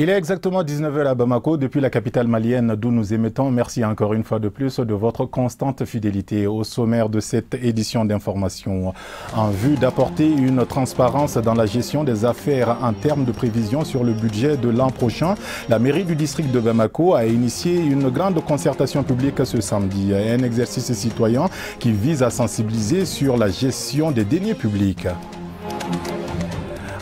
Il est exactement 19 h à Bamako, depuis la capitale malienne d'où nous émettons. Merci encore une fois de plus de votre constante fidélité au sommaire de cette édition d'information. En vue d'apporter une transparence dans la gestion des affaires en termes de prévision sur le budget de l'an prochain, la mairie du district de Bamako a initié une grande concertation publique ce samedi. Un exercice citoyen qui vise à sensibiliser sur la gestion des deniers publics.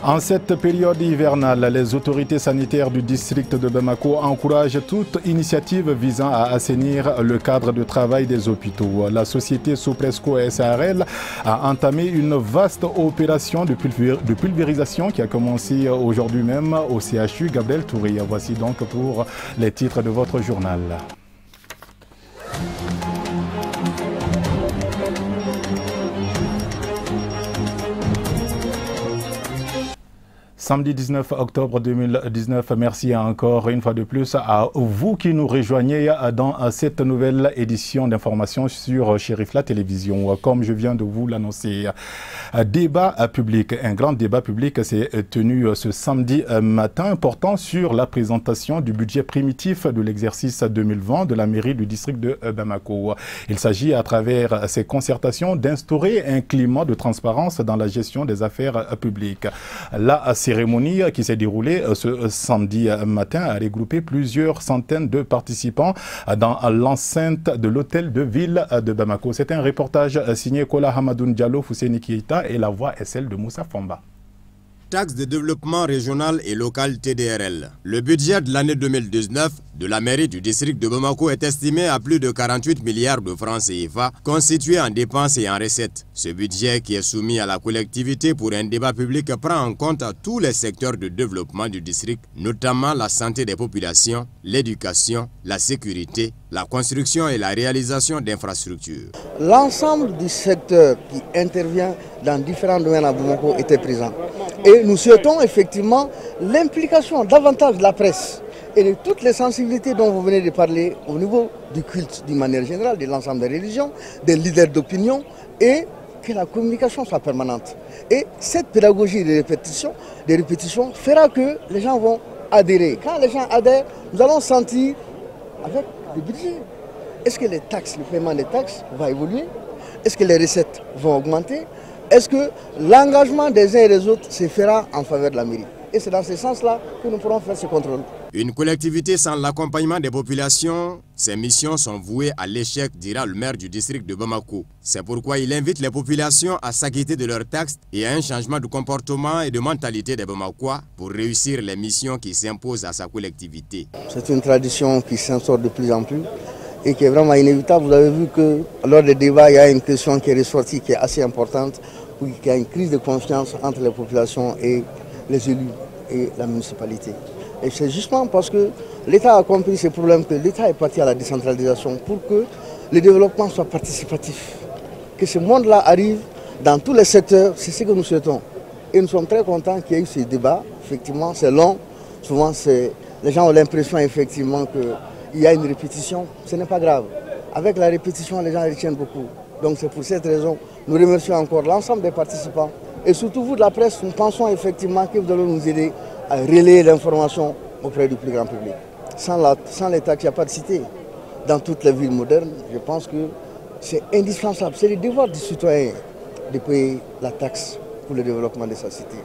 En cette période hivernale, les autorités sanitaires du district de Bamako encouragent toute initiative visant à assainir le cadre de travail des hôpitaux. La société Sopresco SARL a entamé une vaste opération de pulvérisation qui a commencé aujourd'hui même au CHU Gabriel Touré. Voici donc pour les titres de votre journal. Samedi 19 octobre 2019, merci encore une fois de plus à vous qui nous rejoignez dans cette nouvelle édition d'information sur Chérif la télévision. Comme je viens de vous l'annoncer, débat public, un grand débat public s'est tenu ce samedi matin portant sur la présentation du budget primitif de l'exercice 2020 de la mairie du district de Bamako. Il s'agit à travers ces concertations d'instaurer un climat de transparence dans la gestion des affaires publiques. La cérémonie qui s'est déroulée ce samedi matin a regroupé plusieurs centaines de participants dans l'enceinte de l'hôtel de ville de Bamako. C'est un reportage signé Kola Hamadoun Diallo, Fousséni Keita, et la voix est celle de Moussa Famba. Taxe de développement régional et local TDRL. Le budget de l'année 2019 de la mairie du district de Bamako est estimé à plus de 48 milliards de francs CFA, constitué en dépenses et en recettes. Ce budget, qui est soumis à la collectivité pour un débat public, prend en compte tous les secteurs de développement du district, notamment la santé des populations, l'éducation, la sécurité, la construction et la réalisation d'infrastructures. L'ensemble du secteur qui intervient dans différents domaines à Bamako était présent. Et nous souhaitons effectivement l'implication davantage de la presse et de toutes les sensibilités dont vous venez de parler au niveau du culte d'une manière générale, de l'ensemble des religions, des leaders d'opinion, et que la communication soit permanente. Et cette pédagogie des répétitions fera que les gens vont adhérer. Quand les gens adhèrent, nous allons sentir avec le budget. Est-ce que les taxes, le paiement des taxes va évoluer? Est-ce que les recettes vont augmenter? Est-ce que l'engagement des uns et des autres se fera en faveur de la mairie? Et c'est dans ce sens-là que nous pourrons faire ce contrôle. Une collectivité sans l'accompagnement des populations, ses missions sont vouées à l'échec, dira le maire du district de Bamako. C'est pourquoi il invite les populations à s'acquitter de leurs taxes et à un changement de comportement et de mentalité des Bamakois pour réussir les missions qui s'imposent à sa collectivité. C'est une tradition qui s'instaure de plus en plus et qui est vraiment inévitable. Vous avez vu que lors des débats, il y a une question qui est ressortie qui est assez importante, qu'il y a une crise de confiance entre les populations et les élus et la municipalité. Et c'est justement parce que l'État a compris ces problèmes que l'État est parti à la décentralisation pour que le développement soit participatif. Que ce monde-là arrive dans tous les secteurs, c'est ce que nous souhaitons. Et nous sommes très contents qu'il y ait eu ces débats. Effectivement, c'est long. Souvent, les gens ont l'impression effectivement qu'il y a une répétition. Ce n'est pas grave. Avec la répétition, les gens retiennent beaucoup. Donc c'est pour cette raison, nous remercions encore l'ensemble des participants. Et surtout vous de la presse, nous pensons effectivement que vous allez nous aider à relayer l'information auprès du plus grand public. Sans les taxes, il n'y a pas de cité. Dans toutes les villes modernes, je pense que c'est indispensable. C'est le devoir du citoyen de payer la taxe pour le développement de sa cité.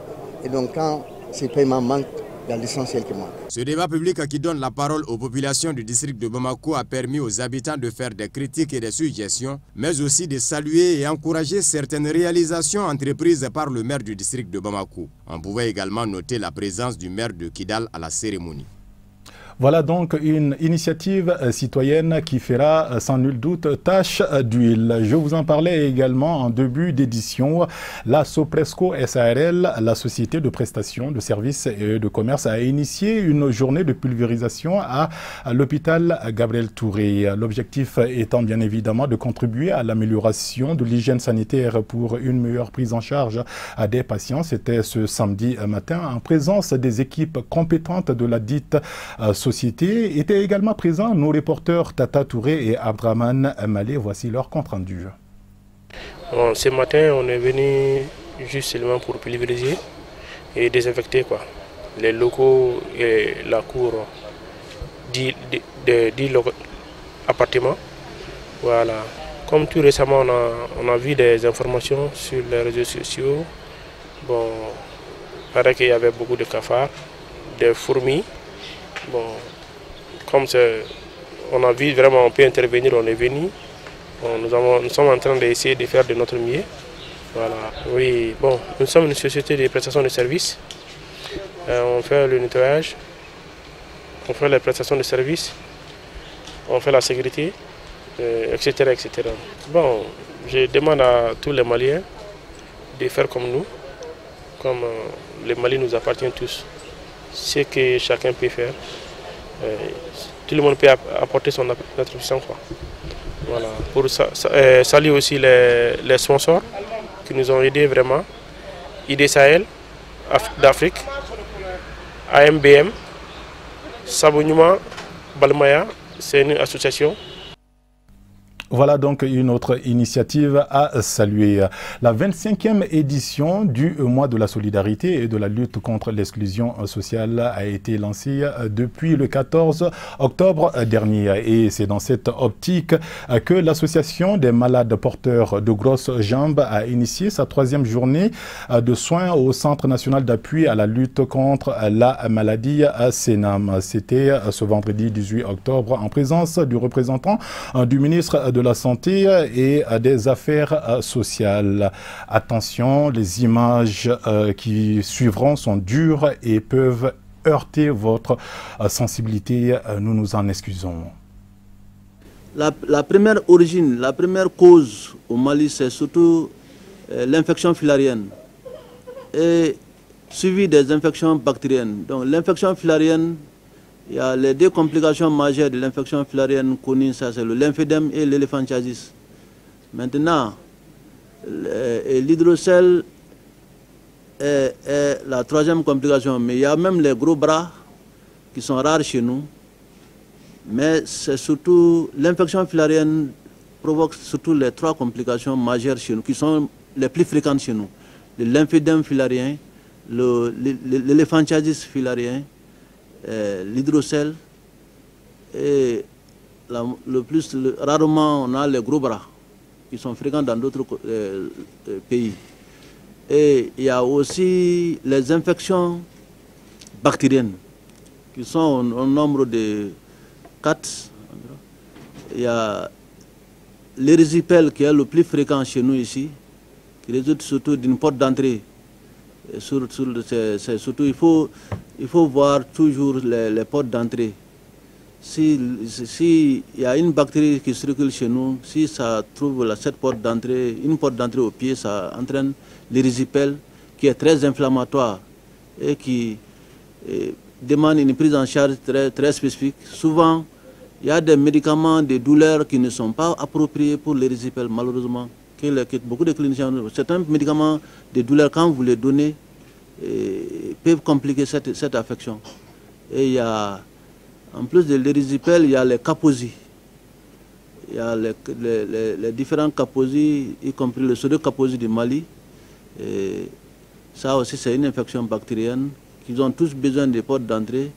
Et donc quand ces paiements manquent, il y a l'essentiel qui manque. Ce débat public qui donne la parole aux populations du district de Bamako a permis aux habitants de faire des critiques et des suggestions, mais aussi de saluer et encourager certaines réalisations entreprises par le maire du district de Bamako. On pouvait également noter la présence du maire de Kidal à la cérémonie. Voilà donc une initiative citoyenne qui fera sans nul doute tache d'huile. Je vous en parlais également en début d'édition. La Sopresco SARL, la société de prestation de services et de commerce, a initié une journée de pulvérisation à l'hôpital Gabriel Touré. L'objectif étant bien évidemment de contribuer à l'amélioration de l'hygiène sanitaire pour une meilleure prise en charge des patients. C'était ce samedi matin en présence des équipes compétentes de la dite société. Étaient également présents nos reporters Tata Touré et Abdraman Malé. Voici leur compte-rendu. Ce matin, on est venu juste seulement pour pulvériser et désinfecter, quoi. les locaux et la cour 10 appartements. Voilà. Comme tout récemment, on a vu des informations sur les réseaux sociaux. Bon, il paraît qu'il y avait beaucoup de cafards, des fourmis. Bon, comme on a vu vraiment, on peut intervenir, on est venu. Bon, nous sommes en train d'essayer de faire de notre mieux. Voilà. Oui, bon, nous sommes une société de prestations de services. On fait le nettoyage, on fait les prestations de services, on fait la sécurité, etc., etc. Bon, je demande à tous les Maliens de faire comme nous, comme le Mali nous appartient tous. Ce que chacun peut faire, tout le monde peut apporter son attribution. Voilà. Pour saluer aussi les sponsors qui nous ont aidés vraiment. ID Sahel d'Afrique, AMBM, Sabounyouma, Balmaya, c'est une association. Voilà donc une autre initiative à saluer. La 25e édition du mois de la solidarité et de la lutte contre l'exclusion sociale a été lancée depuis le 14 octobre dernier. Et c'est dans cette optique que l'association des malades porteurs de grosses jambes a initié sa 3e journée de soins au Centre national d'appui à la lutte contre la maladie CNAM. C'était ce vendredi 18 octobre en présence du représentant du ministre de la Santé et des Affaires sociales. Attention, les images qui suivront sont dures et peuvent heurter votre sensibilité. Nous nous en excusons. La première origine, la première cause au Mali, c'est surtout l'infection filarienne et suivi des infections bactériennes. Donc l'infection filarienne, il y a les 2 complications majeures de l'infection filarienne connues, ça c'est le lymphédème et l'éléphantiasis. Maintenant, l'hydrocèle est la 3e complication, mais il y a même les gros bras qui sont rares chez nous. Mais c'est surtout l'infection filarienne provoque surtout les 3 complications majeures chez nous, qui sont les plus fréquentes chez nous. Le lymphédème filarien, l'éléphantiasis filarien, l'hydrocèle et rarement on a les gros bras qui sont fréquents dans d'autres pays. Et il y a aussi les infections bactériennes qui sont au nombre de 4. Il y a l'érysipèle qui est le plus fréquent chez nous ici, qui résulte surtout d'une porte d'entrée. Surtout, il faut voir toujours les portes d'entrée. Si y a une bactérie qui circule chez nous, si ça trouve cette porte d'entrée, une porte d'entrée au pied, ça entraîne l'érysipèle qui est très inflammatoire et qui demande une prise en charge très spécifique. Souvent, il y a des médicaments de douleur qui ne sont pas appropriés pour l'érysipèle, malheureusement. Beaucoup de cliniciens, certains médicaments de douleur, quand vous les donnez, peuvent compliquer cette affection. Et il y a, en plus de l'érysipèle, il y a les kaposies. Il y a les différents kaposies, y compris le pseudokaposie du Mali. Et ça aussi, c'est une infection bactérienne. Ils ont tous besoin des portes d'entrée,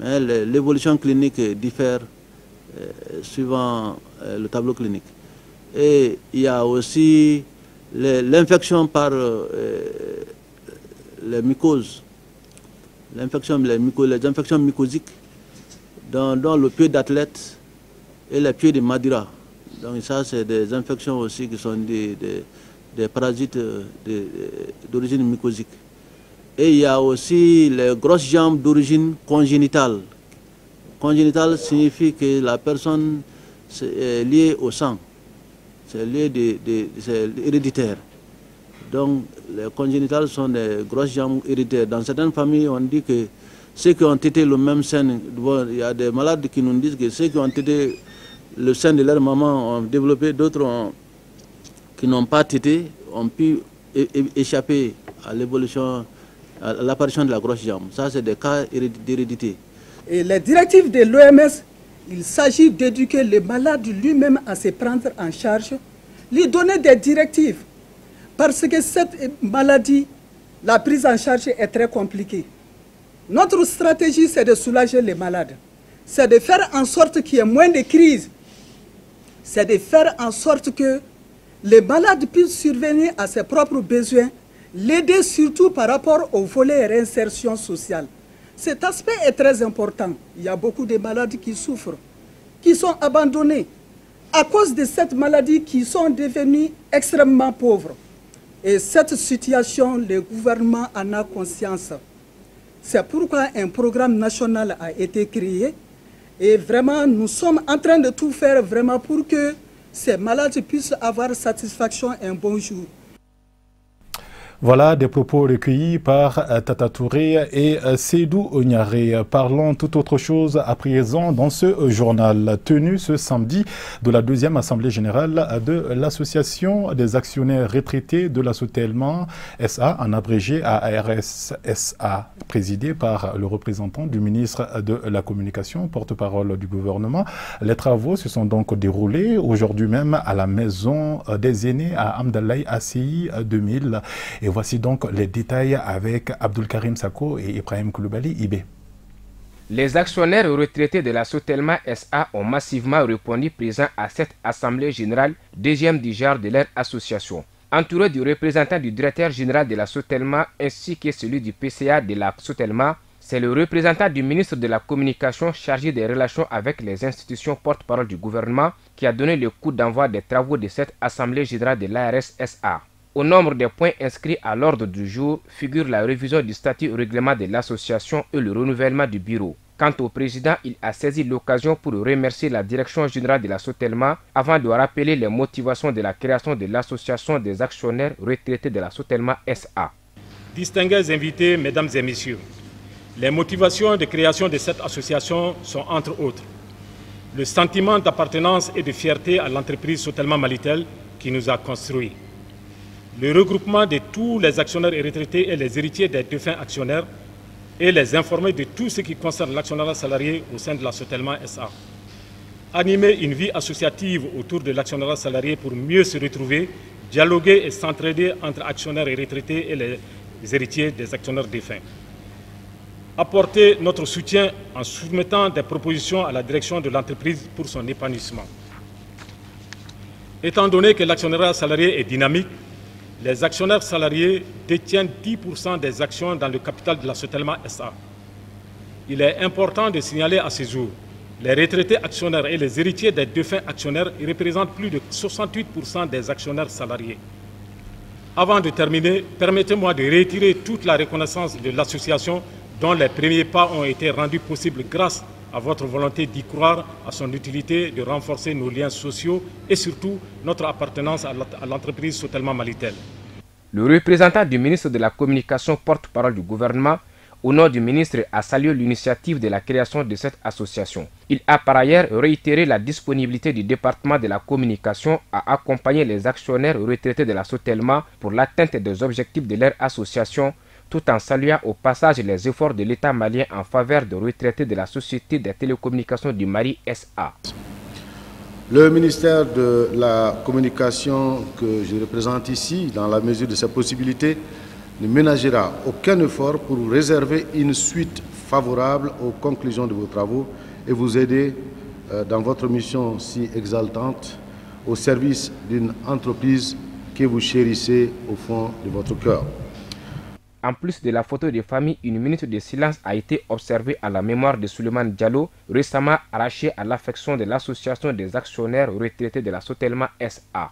mais l'évolution clinique diffère suivant le tableau clinique. Et il y a aussi l'infection par les mycoses, les infections mycosiques dans le pied d'athlète et les pieds de Madira. Donc ça, c'est des infections aussi qui sont des parasites d'origine mycosique. Et il y a aussi les grosses jambes d'origine congénitale. Congénitale signifie que la personne est liée au sang. C'est héréditaire. Donc, les congénitales sont des grosses jambes héréditaires. Dans certaines familles, on dit que ceux qui ont été le même sein, il y a des malades qui nous disent que ceux qui ont été le sein de leur maman ont développé, d'autres qui n'ont pas tété ont pu échapper à l'évolution, à l'apparition de la grosse jambe. Ça, c'est des cas d'hérédité. Et les directives de l'OMS, il s'agit d'éduquer le malade lui-même à se prendre en charge, lui donner des directives. Parce que cette maladie, la prise en charge est très compliquée. Notre stratégie, c'est de soulager les malades. C'est de faire en sorte qu'il y ait moins de crises. C'est de faire en sorte que les malades puissent survenir à ses propres besoins, l'aider surtout par rapport au volet réinsertion sociale. Cet aspect est très important. Il y a beaucoup de malades qui souffrent, qui sont abandonnés à cause de cette maladie, qui sont devenus extrêmement pauvres. Et cette situation, le gouvernement en a conscience. C'est pourquoi un programme national a été créé. Et vraiment, nous sommes en train de tout faire vraiment pour que ces malades puissent avoir satisfaction un bon jour. Voilà des propos recueillis par Tata Touré et Seydou Onyaré. Parlons tout autre chose à présent dans ce journal tenu ce samedi de la deuxième assemblée générale de l'association des actionnaires retraités de la Sotelma SA, en abrégé ARSSA, présidée par le représentant du ministre de la Communication, porte-parole du gouvernement. Les travaux se sont donc déroulés aujourd'hui même à la maison des aînés à Amdalaï ACI 2000. Et voici donc les détails avec Abdul Karim Sako et Ibrahim Koulibaly, IB. Les actionnaires retraités de la Sotelma SA ont massivement répondu présents à cette assemblée générale, deuxième du genre de leur association. Entouré du représentant du directeur général de la Sotelma ainsi que celui du PCA de la Sotelma, c'est le représentant du ministre de la Communication chargé des relations avec les institutions porte-parole du gouvernement qui a donné le coup d'envoi des travaux de cette assemblée générale de l'ARSSA. Au nombre des points inscrits à l'ordre du jour figure la révision du statut règlement de l'association et le renouvellement du bureau. Quant au président, il a saisi l'occasion pour remercier la direction générale de la Sotelma avant de rappeler les motivations de la création de l'association des actionnaires retraités de la Sotelma SA. Distingués invités, mesdames et messieurs, les motivations de création de cette association sont entre autres le sentiment d'appartenance et de fierté à l'entreprise Sotelma Malitel qui nous a construits. Le regroupement de tous les actionnaires et retraités et les héritiers des défunts actionnaires et les informer de tout ce qui concerne l'actionnariat salarié au sein de la Sotelma SA. Animer une vie associative autour de l'actionnariat salarié pour mieux se retrouver, dialoguer et s'entraider entre actionnaires et retraités et les héritiers des actionnaires défunts. Apporter notre soutien en soumettant des propositions à la direction de l'entreprise pour son épanouissement. Étant donné que l'actionnariat salarié est dynamique, les actionnaires salariés détiennent 10% des actions dans le capital de la Sotelma SA. Il est important de signaler à ce jour, les retraités actionnaires et les héritiers des défunts actionnaires représentent plus de 68% des actionnaires salariés. Avant de terminer, permettez-moi de réitérer toute la reconnaissance de l'association dont les premiers pas ont été rendus possibles grâce à votre volonté d'y croire, à son utilité de renforcer nos liens sociaux et surtout notre appartenance à l'entreprise Sotelma Malitel. Le représentant du ministre de la Communication, porte-parole du gouvernement, au nom du ministre, a salué l'initiative de la création de cette association. Il a par ailleurs réitéré la disponibilité du département de la communication à accompagner les actionnaires retraités de la Sotelma pour l'atteinte des objectifs de leur association, tout en saluant au passage les efforts de l'État malien en faveur des retraités de la Société des télécommunications du Mali SA. Le ministère de la Communication que je représente ici, dans la mesure de ses possibilités, ne ménagera aucun effort pour réserver une suite favorable aux conclusions de vos travaux et vous aider dans votre mission si exaltante au service d'une entreprise que vous chérissez au fond de votre cœur. En plus de la photo de famille, une minute de silence a été observée à la mémoire de Souleymane Diallo, récemment arraché à l'affection de l'association des actionnaires retraités de la Sotelma SA.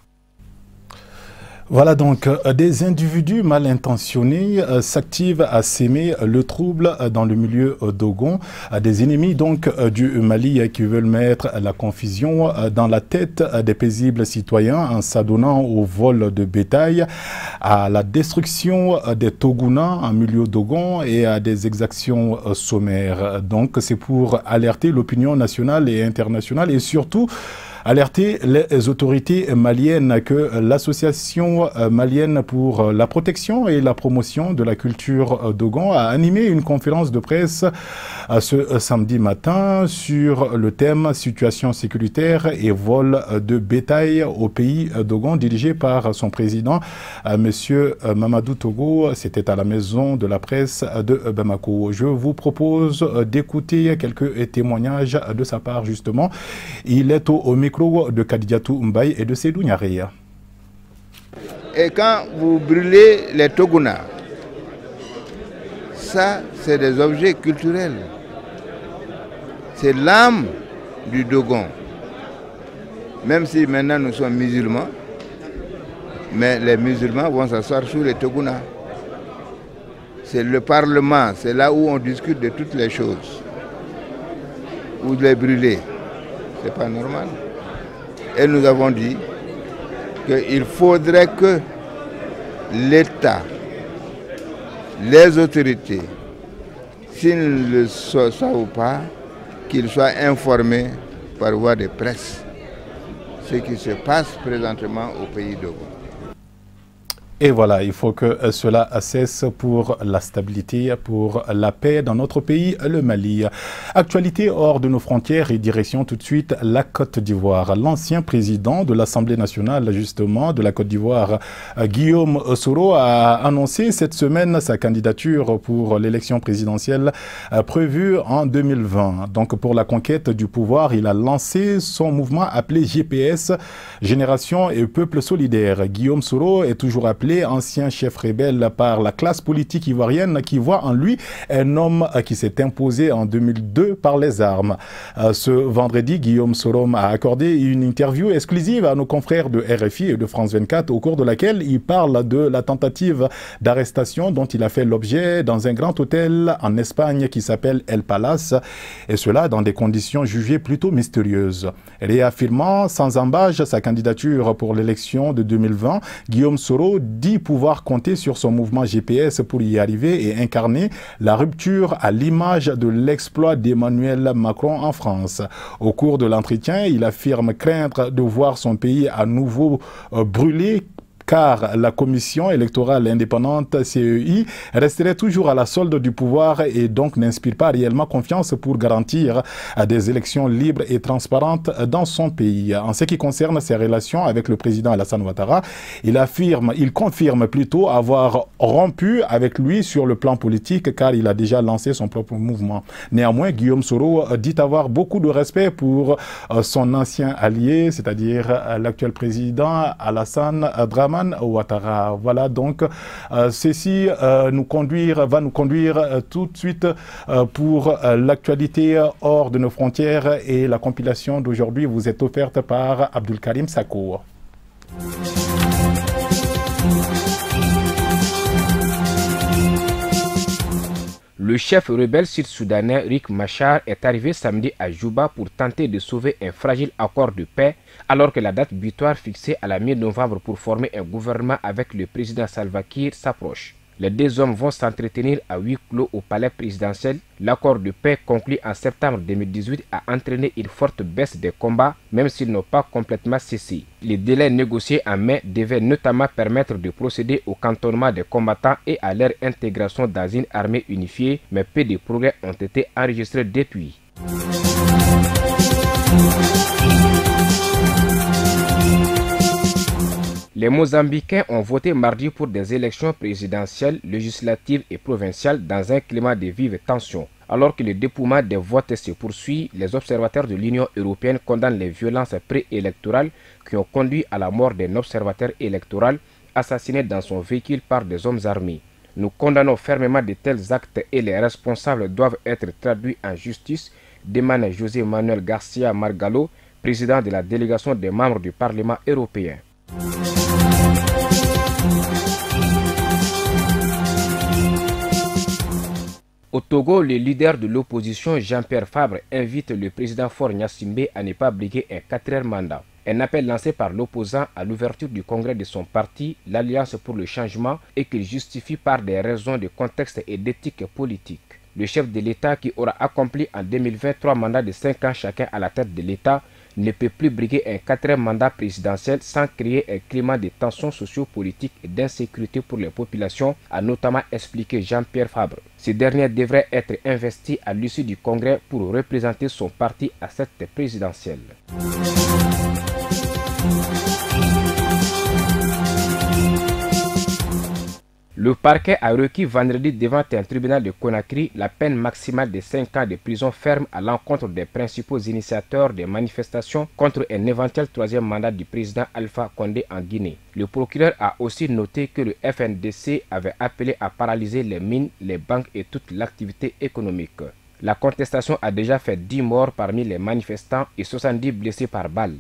Voilà donc, des individus mal intentionnés s'activent à s'aimer le trouble dans le milieu dogon. Des ennemis donc du Mali qui veulent mettre la confusion dans la tête des paisibles citoyens en s'adonnant au vol de bétail, à la destruction des Togounas en milieu dogon et à des exactions sommaires. Donc c'est pour alerter l'opinion nationale et internationale et surtout alerté les autorités maliennes que l'association malienne pour la protection et la promotion de la culture Dogon a animé une conférence de presse ce samedi matin sur le thème situation sécuritaire et vol de bétail au pays Dogon, dirigé par son président, Monsieur Mamadou Togo. C'était à la maison de la presse de Bamako. Je vous propose d'écouter quelques témoignages de sa part, justement. Il est au micro de Kadidiatou Mbaye et de Sédou Nyareya. Et quand vous brûlez les Togona, ça, c'est des objets culturels. C'est l'âme du Dogon. Même si maintenant nous sommes musulmans, mais les musulmans vont s'asseoir sur les Togona. C'est le Parlement, c'est là où on discute de toutes les choses. Ou de les brûler. C'est pas normal. Et nous avons dit qu'il faudrait que l'État, les autorités, s'ils ne le savent pas, qu'ils soient informés par voie de presse ce qui se passe présentement au pays Dogon. Et voilà, il faut que cela cesse pour la stabilité, pour la paix dans notre pays, le Mali. Actualité hors de nos frontières et direction tout de suite la Côte d'Ivoire. L'ancien président de l'Assemblée nationale, justement, de la Côte d'Ivoire, Guillaume Soro, a annoncé cette semaine sa candidature pour l'élection présidentielle prévue en 2020. Donc, pour la conquête du pouvoir, il a lancé son mouvement appelé GPS, Génération et Peuple Solidaire. Guillaume Soro est toujours appelé ancien chef rebelle par la classe politique ivoirienne qui voit en lui un homme qui s'est imposé en 2002 par les armes. Ce vendredi, Guillaume Soro a accordé une interview exclusive à nos confrères de RFI et de France 24 au cours de laquelle il parle de la tentative d'arrestation dont il a fait l'objet dans un grand hôtel en Espagne qui s'appelle El Palace, et cela dans des conditions jugées plutôt mystérieuses. Réaffirmant sans embâche sa candidature pour l'élection de 2020, Guillaume Soro dit pouvoir compter sur son mouvement GPS pour y arriver et incarner la rupture à l'image de l'exploit d'Emmanuel Macron en France. Au cours de l'entretien, il affirme craindre de voir son pays à nouveau brûlé, car la commission électorale indépendante CEI resterait toujours à la solde du pouvoir et donc n'inspire pas réellement confiance pour garantir des élections libres et transparentes dans son pays. En ce qui concerne ses relations avec le président Alassane Ouattara, il confirme plutôt avoir rompu avec lui sur le plan politique car il a déjà lancé son propre mouvement. Néanmoins, Guillaume Soro dit avoir beaucoup de respect pour son ancien allié, c'est-à-dire l'actuel président Alassane Draman Ouattara. Voilà donc ceci va nous conduire tout de suite pour l'actualité hors de nos frontières, et la compilation d'aujourd'hui vous est offerte par Abdul Karim Sako. Le chef rebelle sud-soudanais Riek Machar est arrivé samedi à Juba pour tenter de sauver un fragile accord de paix alors que la date butoir fixée à la mi-novembre pour former un gouvernement avec le président Salva Kiir s'approche. Les deux hommes vont s'entretenir à huis clos au palais présidentiel. L'accord de paix conclu en septembre 2018 a entraîné une forte baisse des combats, même s'ils n'ont pas complètement cessé. Les délais négociés en mai devaient notamment permettre de procéder au cantonnement des combattants et à leur intégration dans une armée unifiée, mais peu de progrès ont été enregistrés depuis. Les Mozambicains ont voté mardi pour des élections présidentielles, législatives et provinciales dans un climat de vives tensions. Alors que le dépouillement des votes se poursuit, les observateurs de l'Union européenne condamnent les violences préélectorales qui ont conduit à la mort d'un observateur électoral assassiné dans son véhicule par des hommes armés. Nous condamnons fermement de tels actes et les responsables doivent être traduits en justice, demande José Manuel García Margallo, président de la délégation des membres du Parlement européen. Au Togo, le leader de l'opposition Jean-Pierre Fabre invite le président Faure Gnassingbé à ne pas briguer un 4e mandat. Un appel lancé par l'opposant à l'ouverture du congrès de son parti, l'Alliance pour le changement, et qu'il justifie par des raisons de contexte et d'éthique politique. Le chef de l'État, qui aura accompli en 2020 3 mandats de 5 ans chacun à la tête de l'État, ne peut plus briguer un 4e mandat présidentiel sans créer un climat de tensions sociopolitiques et d'insécurité pour les populations, a notamment expliqué Jean-Pierre Fabre. Ce dernier devrait être investi à l'issue du congrès pour représenter son parti à cette présidentielle. Le parquet a requis vendredi devant un tribunal de Conakry la peine maximale de 5 ans de prison ferme à l'encontre des principaux initiateurs des manifestations contre un éventuel 3e mandat du président Alpha Condé en Guinée. Le procureur a aussi noté que le FNDC avait appelé à paralyser les mines, les banques et toute l'activité économique. La contestation a déjà fait 10 morts parmi les manifestants et 70 blessés par balle.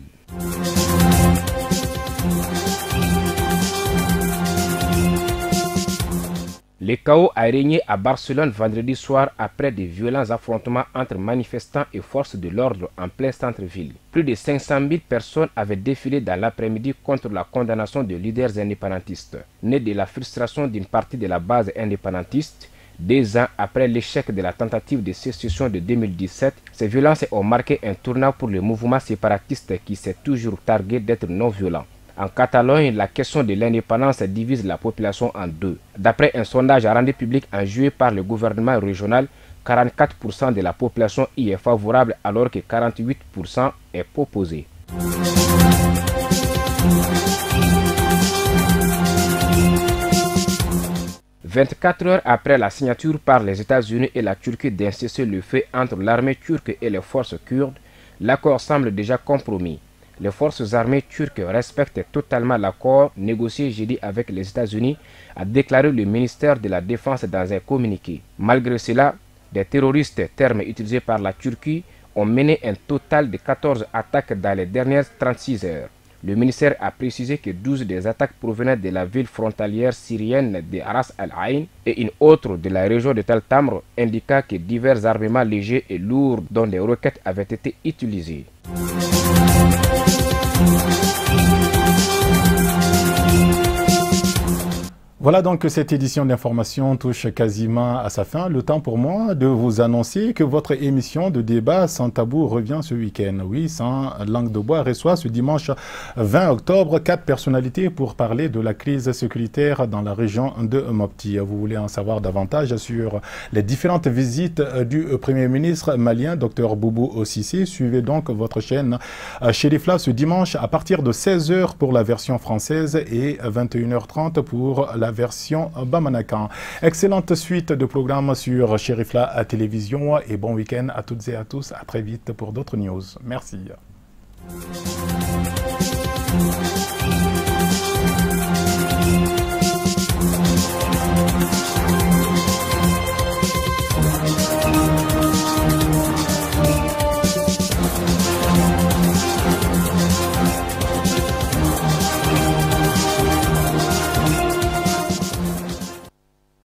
Le chaos a régné à Barcelone vendredi soir après de violents affrontements entre manifestants et forces de l'ordre en plein centre-ville. Plus de 500 000 personnes avaient défilé dans l'après-midi contre la condamnation de leaders indépendantistes. Née de la frustration d'une partie de la base indépendantiste, 2 ans après l'échec de la tentative de sécession de 2017, ces violences ont marqué un tournant pour le mouvement séparatiste qui s'est toujours targué d'être non violent. En Catalogne, la question de l'indépendance divise la population en deux. D'après un sondage rendu public en juillet par le gouvernement régional, 44% de la population y est favorable alors que 48% est opposée. « 24 heures après la signature par les États-Unis et la Turquie d'un cessez-le-feu entre l'armée turque et les forces kurdes, l'accord semble déjà compromis. Les forces armées turques respectent totalement l'accord négocié jeudi avec les États-Unis, a déclaré le ministère de la Défense dans un communiqué. Malgré cela, des terroristes, terme utilisé par la Turquie, ont mené un total de 14 attaques dans les dernières 36 heures. Le ministère a précisé que 12 des attaques provenaient de la ville frontalière syrienne de Ras al-Ain et une autre de la région de Tal Tamr, indiquant que divers armements légers et lourds dont des roquettes avaient été utilisés. Voilà donc que cette édition d'information touche quasiment à sa fin. Le temps pour moi de vous annoncer que votre émission de débat sans tabou revient ce week-end. Oui, Sans langue de bois reçoit ce dimanche 20 octobre 4 personnalités pour parler de la crise sécuritaire dans la région de Mopti. Vous voulez en savoir davantage sur les différentes visites du Premier ministre malien, Dr Boubou Ossissé. Suivez donc votre chaîne Chérifla ce dimanche à partir de 16h pour la version française et 21h30 pour la version Bamanakan. Excellente suite de programmes sur Chérifla à télévision et bon week-end à toutes et à tous. À très vite pour d'autres news. Merci.